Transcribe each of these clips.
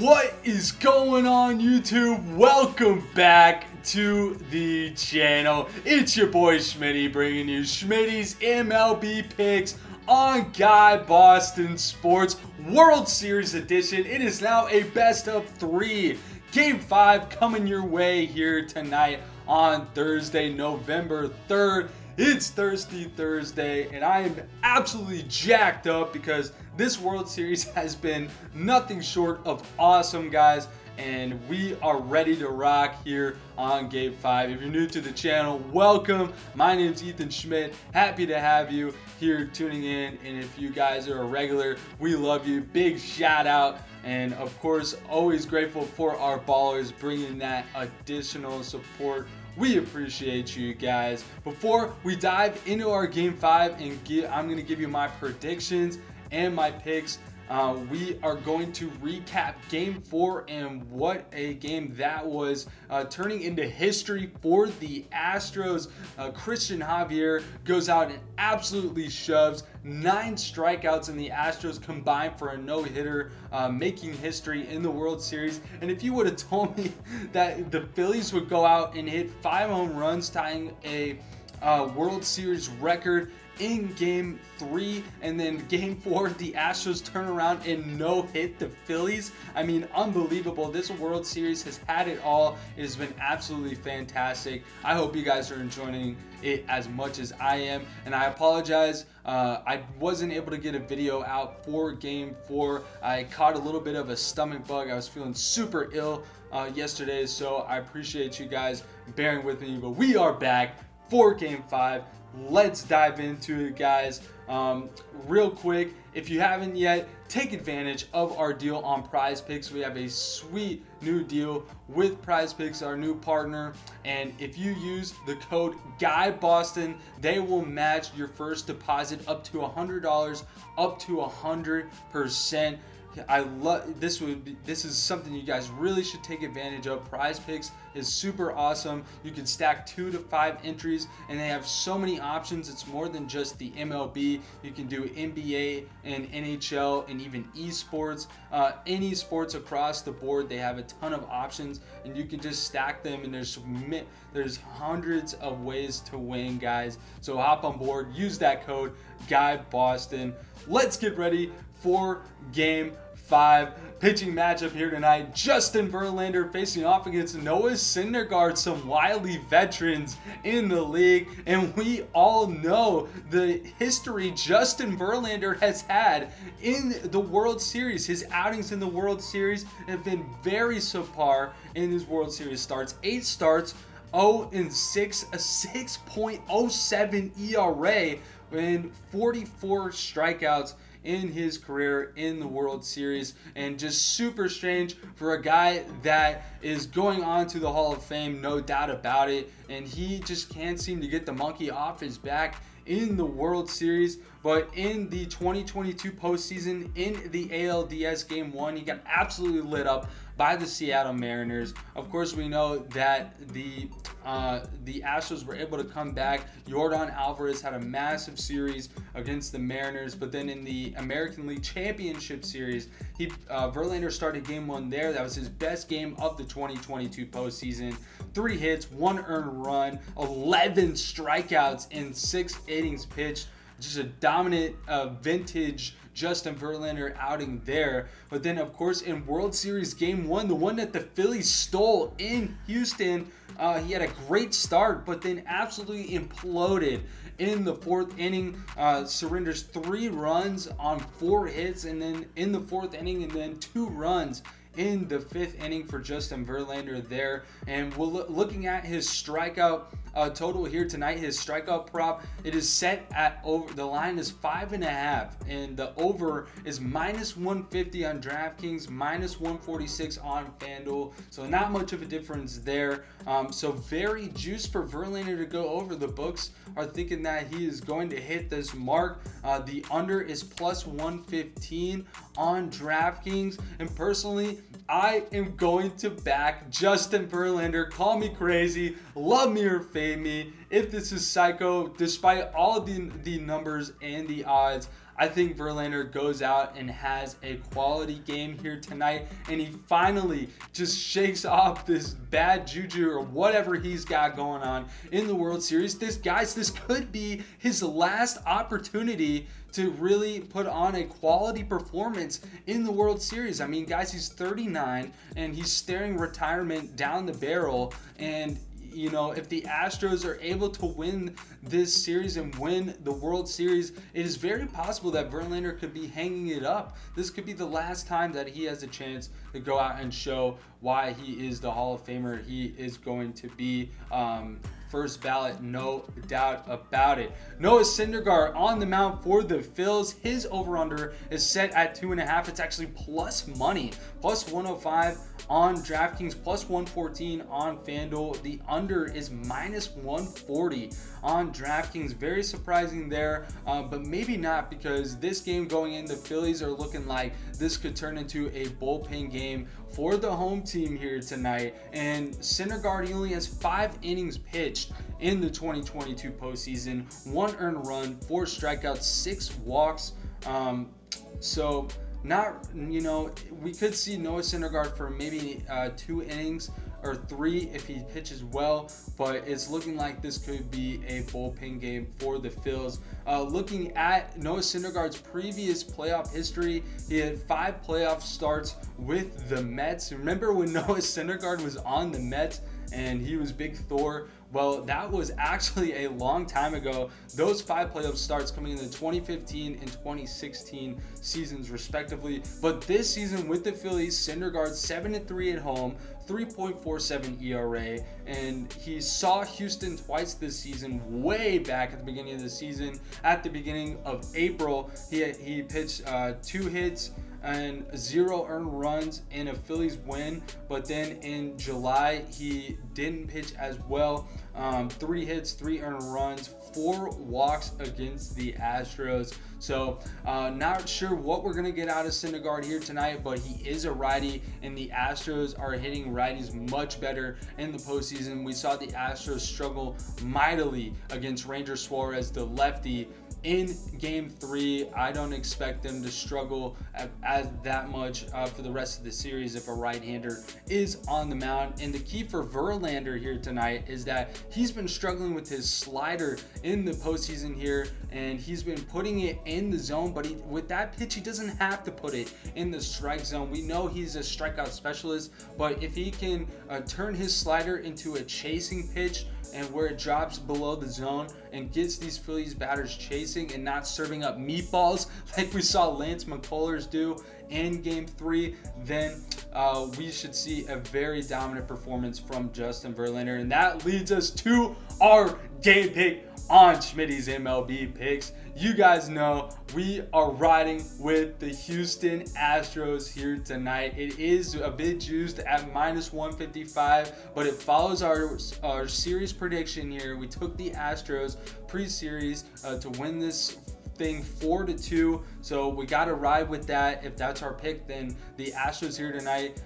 What is going on, YouTube? Welcome back to the channel. It's your boy Schmidty bringing you Schmitty's MLB picks on Guy Boston Sports World Series edition. It is now a best of 3 Game 5 coming your way here tonight on Thursday, November 3rd. It's Thirsty Thursday, and I am absolutely jacked up because this World Series has been nothing short of awesome, guys, and we are ready to rock here on Game 5. If you're new to the channel, welcome. My name's Ethan Schmidt. Happy to have you here tuning in, and if you guys are a regular, we love you. Big shout out, and of course, always grateful for our ballers bringing that additional support. We appreciate you guys. Before we dive into our Game 5 and I'm going to give you my predictions and my picks. We are going to recap Game 4 and what a game that was, turning into history for the Astros. Christian Javier goes out and absolutely shoves 9 strikeouts, and the Astros combined for a no-hitter, making history in the World Series. And if you would have told me that the Phillies would go out and hit 5 home runs, tying a World Series record in Game 3, and then Game 4 the Astros turn around and no-hit the Phillies. I mean, unbelievable. This World Series has had it all. It has been absolutely fantastic. I hope you guys are enjoying it as much as I am, and I apologize, I wasn't able to get a video out for Game 4. I caught a little bit of a stomach bug. I was feeling super ill yesterday, so I appreciate you guys bearing with me, but we are back for Game 5. Let's dive into it, guys. Real quick, if you haven't yet, take advantage of our deal on Prize Picks. We have a sweet new deal with Prize Picks, our new partner, and if you use the code GUYBOSTON, they will match your first deposit up to $100, up to 100%. I love this. This is something you guys really should take advantage of. Prize Picks is super awesome. You can stack 2 to 5 entries, and they have so many options. It's more than just the MLB. You can do NBA and NHL and even esports, any sports across the board. They have a ton of options, and you can just stack them, and there's hundreds of ways to win, guys. So hop on board, use that code GUYBOSTON. Let's get ready for Game 5. Pitching matchup here tonight. Justin Verlander facing off against Noah Syndergaard, some wily veterans in the league. And we all know the history Justin Verlander has had in the World Series. His outings in the World Series have been very subpar in his World Series starts. 8 starts, 0-6, a 6.07 ERA, and 44 strikeouts in his career in the World Series, and just super strange for a guy that is going on to the Hall of Fame, no doubt about it, and he just can't seem to get the monkey off his back in the World Series. But in the 2022 postseason, in the ALDS Game 1, he got absolutely lit up by the Seattle Mariners. Of course, we know that the Astros were able to come back. Yordan Alvarez had a massive series against the Mariners, but then in the American League Championship Series, Verlander started Game 1 there. That was his best game of the 2022 postseason. 3 hits, 1 earned run, 11 strikeouts in 6 innings pitched. Just a dominant vintage Justin Verlander outing there. But then, of course, in World Series Game 1, the one that the Phillies stole in Houston, he had a great start, but then absolutely imploded in the 4th inning. Surrenders 3 runs on 4 hits, and then in the 4th inning, and then 2 runs in the 5th inning for Justin Verlander there. And we're looking at his strikeout total here tonight. His strikeout prop, it is set at over, the line is 5.5, and the over is -150 on DraftKings, -146 on FanDuel, so not much of a difference there. So very juiced for Verlander to go over. The books are thinking that he is going to hit this mark. The under is +115 on DraftKings, and personally, I am going to back Justin Verlander. Call me crazy, love me or fade fade me. If this is psycho, despite all of the numbers and the odds, I think Verlander goes out and has a quality game here tonight, and he finally just shakes off this bad juju or whatever he's got going on in the World Series. This could be his last opportunity to really put on a quality performance in the World Series. I mean, guys, he's 39 and he's staring retirement down the barrel, and you know, if the Astros are able to win this series and win the World Series, it is very possible that Verlander could be hanging it up. This could be the last time that he has a chance to go out and show why he is the Hall of Famer. He is going to be first ballot, no doubt about it. Noah Syndergaard on the mound for the Phillies. His over-under is set at 2.5. It's actually plus money, plus 105 on DraftKings, plus 114 on FanDuel. The under is minus 140 on DraftKings. Very surprising there, but maybe not, because this game going in, the Phillies are looking like this could turn into a bullpen game for the home team here tonight. And Syndergaard, he only has 5 innings pitched in the 2022 postseason, 1 earned run, 4 strikeouts, 6 walks. So not, you know, we could see Noah Syndergaard for maybe 2 innings or 3 if he pitches well, but it's looking like this could be a bullpen game for the Phils. Looking at Noah Syndergaard's previous playoff history, he had 5 playoff starts with the Mets. Remember when Noah Syndergaard was on the Mets and he was Big Thor? Well, that was actually a long time ago. Those 5 playoff starts coming in the 2015 and 2016 seasons respectively. But this season with the Phillies, Syndergaard 7-3 at home, 3.47 ERA, and he saw Houston twice this season, way back at the beginning of the season. At the beginning of April, he pitched 2 hits and 0 earned runs in a Phillies win, but then in July he didn't pitch as well. 3 hits, 3 earned runs, 4 walks against the Astros. So not sure what we're gonna get out of Syndergaard here tonight, but he is a righty, and the Astros are hitting righties much better in the postseason. We saw the Astros struggle mightily against Ranger Suarez, the lefty, in game 3. I don't expect them to struggle as that much for the rest of the series if a right-hander is on the mound. And the key for Verlander here tonight is that he's been struggling with his slider in the postseason here, and he's been putting it in the zone, but with that pitch, he doesn't have to put it in the strike zone. We know he's a strikeout specialist, but if he can turn his slider into a chasing pitch, and where it drops below the zone and gets these Phillies batters chasing and not serving up meatballs like we saw Lance McCullers do in game 3, then we should see a very dominant performance from Justin Verlander. And that leads us to our game pick on Schmidty's MLB picks. You guys know we are riding with the Houston Astros here tonight. It is a bit juiced at minus 155, but it follows our series prediction here. We took the Astros pre-series to win this thing 4-2, so we got to ride with that. If that's our pick, then the Astros here tonight.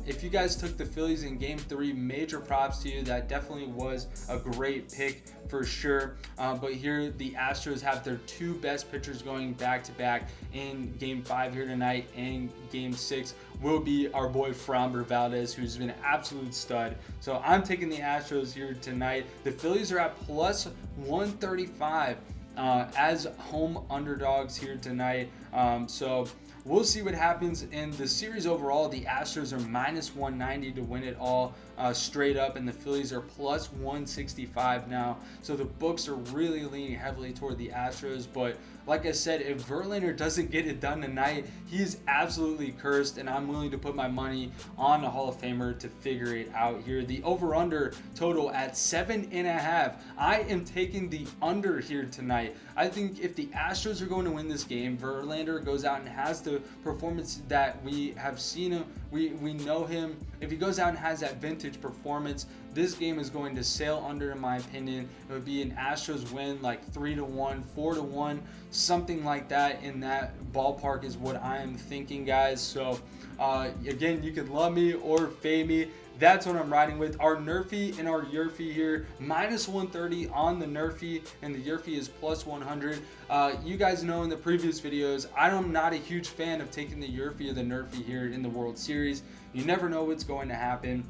If you guys took the Phillies in game 3, major props to you. That definitely was a great pick for sure. But here the Astros have their 2 best pitchers going back to back in game 5 here tonight, and game 6 will be our boy Framber Valdez, who's been an absolute stud. So I'm taking the Astros here tonight. The Phillies are at plus 135 as home underdogs here tonight. So we'll see what happens in the series overall. The Astros are minus 190 to win it all straight up, and the Phillies are plus 165 now. So the books are really leaning heavily toward the Astros. But like I said, if Verlander doesn't get it done tonight, he's absolutely cursed, and I'm willing to put my money on a Hall of Famer to figure it out here. The over-under total at 7.5. I am taking the under here tonight. I think if the Astros are going to win this game, Verlander goes out and has the performance that we have seen him. We know him. If he goes out and has that vintage performance, this game is going to sail under, in my opinion. It would be an Astros win like 3-1, 4-1, something like that. In that ballpark is what I am thinking, guys. So again, you can love me or fade me. that's what I'm riding with. Our Nerfy and our Yerfy here, minus 130 on the Nerfy, and the Yerfy is plus 100. You guys know in the previous videos, I'm not a huge fan of taking the Yerfy or the Nerfy here in the World Series. You never know what's going to happen.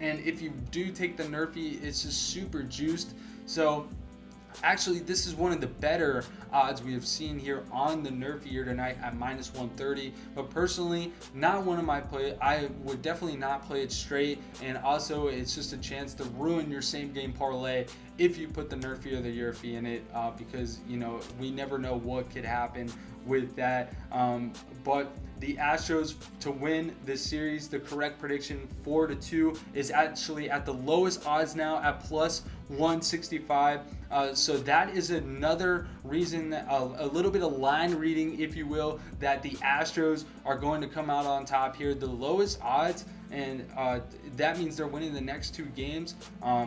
And if you do take the Nerfy, it's just super juiced. So actually, this is one of the better odds we have seen here on the Nerfy here tonight at minus 130. But personally, not one of my play. I would definitely not play it straight. And also, it's just a chance to ruin your same game parlay if you put the Nerfy or the Yerfy in it, because you know we never know what could happen with that. But the Astros to win this series, the correct prediction 4-2 is actually at the lowest odds now at plus 165. So that is another reason that a little bit of line reading, if you will, that the Astros are going to come out on top here. The lowest odds, and that means they're winning the next 2 games.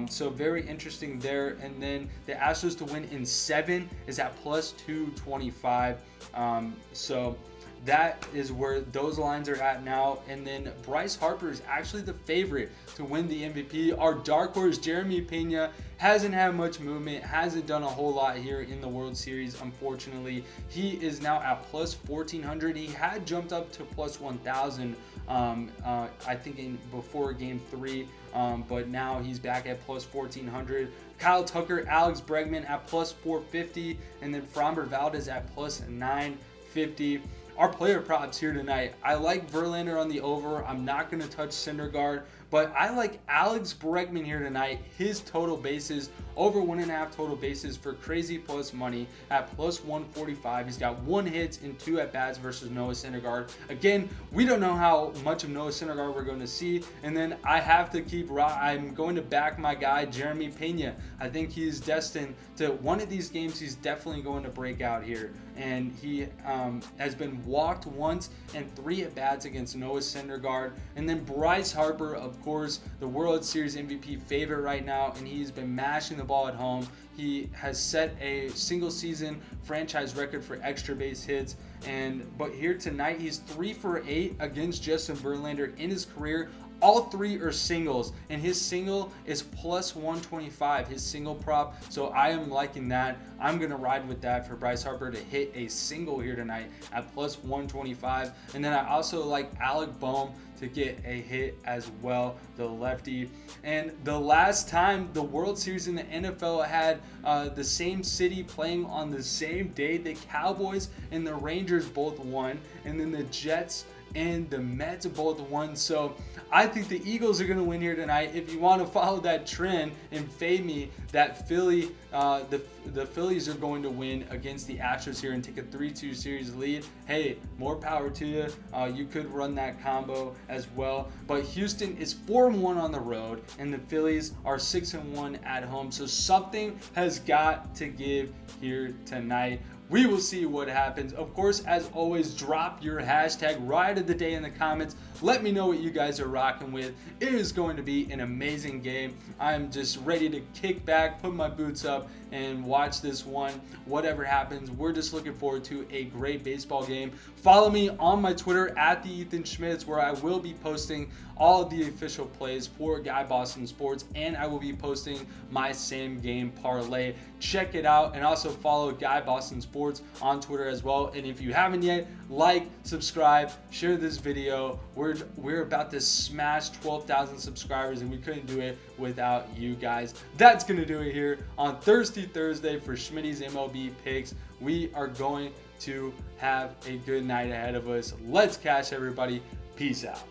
So very interesting there. And then the Astros to win in 7 is at plus 225. So that is where those lines are at now. And then Bryce Harper is actually the favorite to win the MVP. Our dark horse, Jeremy Pena, hasn't had much movement, hasn't done a whole lot here in the World Series, unfortunately. He is now at plus 1,400. He had jumped up to plus 1,000, I think before game 3, but now he's back at plus 1,400. Kyle Tucker, Alex Bregman at plus 450, and then Framber Valdez at plus 950. Our player props here tonight, I like Verlander on the over. I'm not going to touch Syndergaard, but I like Alex Bregman here tonight. His total bases, over 1.5 total bases for crazy plus money at plus 145. He's got 1 hit and 2 at-bats versus Noah Syndergaard. Again, we don't know how much of Noah Syndergaard we're going to see. And then I have to I'm going to back my guy, Jeremy Pena. I think he's destined to, one of these games, he's definitely going to break out here. And he has been walked once and 3 at-bats against Noah Syndergaard. And then Bryce Harper, of course, the World Series MVP favorite right now, and he's been mashing the ball at home. He has set a single season franchise record for extra base hits. But here tonight, he's 3 for 8 against Justin Verlander in his career. All 3 are singles, and his single is plus 125, his single prop. So I am liking that. I'm going to ride with that for Bryce Harper to hit a single here tonight at plus 125. And then I also like Alec Bohm to get a hit as well, the lefty. And the last time the World Series in the NFL had the same city playing on the same day, the Cowboys and the Rangers both won, and then the Jets and the Mets both won. So I think the Eagles are going to win here tonight. If you want to follow that trend and fade me, that the Phillies are going to win against the Astros here and take a 3-2 series lead. Hey, more power to you. You could run that combo as well. But Houston is 4-1 on the road, and the Phillies are 6-1 at home. So something has got to give here tonight. We will see what happens. Of course, as always, drop your hashtag ride of the day in the comments. Let me know what you guys are rocking with. It is going to be an amazing game. I'm just ready to kick back, put my boots up, and watch this one. Whatever happens, we're just looking forward to a great baseball game. Follow me on my Twitter at the Ethan Schmitz, where I will be posting all of the official plays for Guy Boston Sports, and I will be posting my same game parlay. Check it out, and also follow Guy Boston Sports on Twitter as well. And if you haven't yet, like, subscribe, share this video. We're about to smash 12,000 subscribers, and we couldn't do it without you guys. That's gonna do it here on Thirsty Thursday for Schmidty's MLB picks. We are going to have a good night ahead of us. Let's cash, everybody. Peace out.